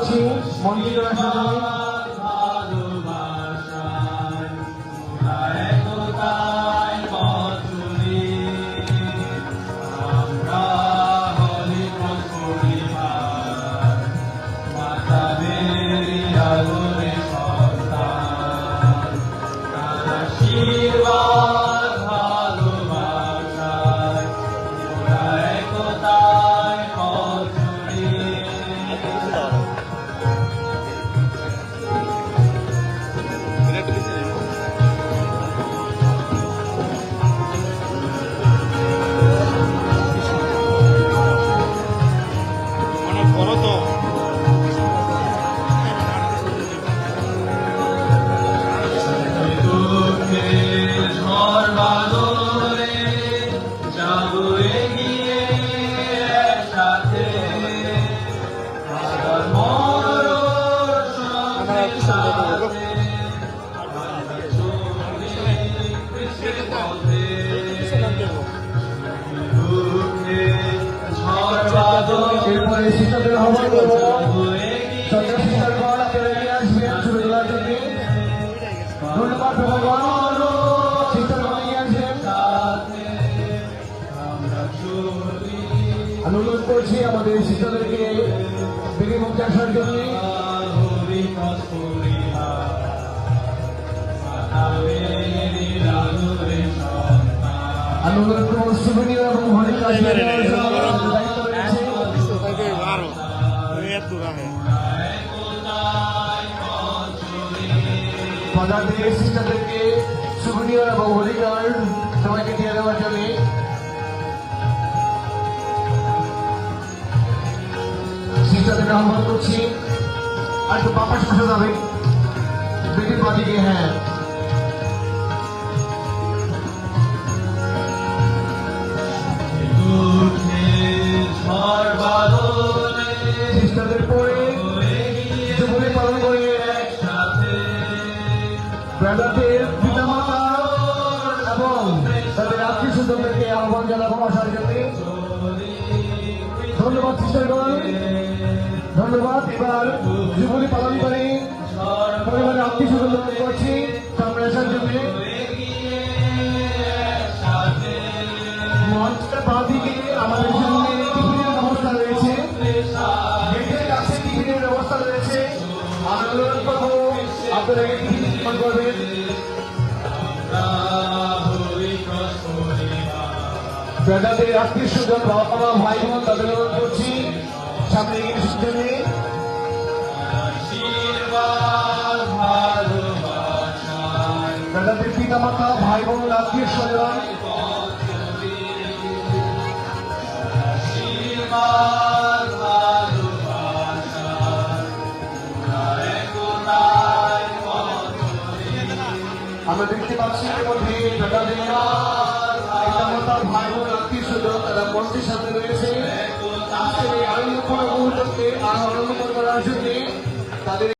করছি মন্দির এরপরে শিক্ষকদের আহ্বান করবো ছাত্র শিক্ষকগণ আপনারা এগিয়ে আসবেন ছবি তোলার জন্য। ধন্যবাদ ভগবান। শিক্ষকগণ এগিয়ে আসবেন। আমি অনুরোধ করছি আমাদের শিক্ষকদেরকে বেগে মুক্তি আসার জন্য। আমি অনুরোধ করবো সুবিনীয় এবং হরিণ পদার্থের শিক্ষাদেরকে সুবিনীয় এবং অধিকার সবাইকে দিয়ে দেওয়ার জন্য শিক্ষাদেরকে আহ্বান করছি। আর একটু বাপাস বসে যাবে বেটির বাদিকে। হ্যাঁ, শিষ্টাদের পরে জীবনে পালন করে ব্রাদারদের পিতামাতা এবং তাদের আত্মীয় স্বজনদেরকে আহ্বান জানাবো আসার জন্য। ধন্যবাদ শিষ্টারগণ, ধন্যবাদ। এবার জীবনী পালন করে পরিবারের আত্মীয় স্বজন করছি সামনে আসার জন্য। মঞ্চের বাঁদিকে আমাদের সামনে টিফিনের ব্যবস্থা রয়েছে, গেটের কাছে টিফিনের ব্যবস্থা রয়েছে। আমি অনুরোধ করবো আপনারা টিফিন গ্রহণ করবেন। ব্রাদারদের আত্মীয় স্বজন বাবা মা ভাই বোন তাদের অনুরোধ করছি সামনে এগিয়ে আসার জন্য। ব্রাদারদের পিতা মাতা ভাই বোন আত্মীয় স্বজন আমরা দেখতে পাচ্ছি এর মধ্যে ব্রাদারদের পিতামাতা ভাই বোন আত্মীয় স্বজন তারা মঞ্চের সামনে রয়েছে। আজকের এই আনন্দপূর্ণ মুহূর্তকে আরো আনন্দময় করার জন্য তাদের